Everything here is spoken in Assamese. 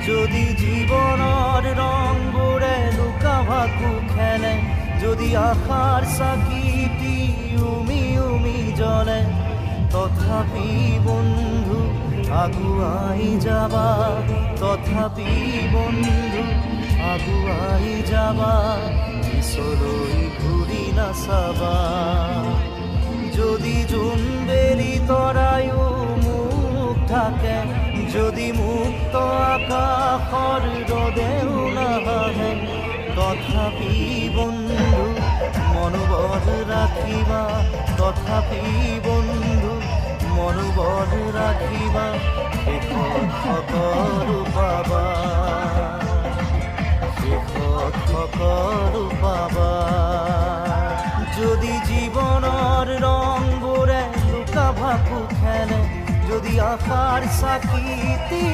যদি জীৱনৰ ৰংবোৰে লুকা ভাকু খেলে, যদি আশাৰ চাকিটি উমি উমি জ্বলে, তথাপি বন্ধু আগুৱাই যাবা, তথাপি বন্ধু আগুৱাই যাবা, পিছলৈ ঘূৰি নাচাবা। যদি জোনবেলি তৰায়ো মুখ থাকে, যদি মুক্ত আকাশৰ ৰদেও নাহে, তথাপি বন্ধু মনোবল ৰাখিবা, তথাপি বন্ধু মনোবল ৰাখিবা, শেষত সকলো পাবা, শেষত সকলো পাবা। যদি জীৱনৰ ৰংবোৰে লুকা ভাকু খেলে, যদি আশাৰ চাকিটি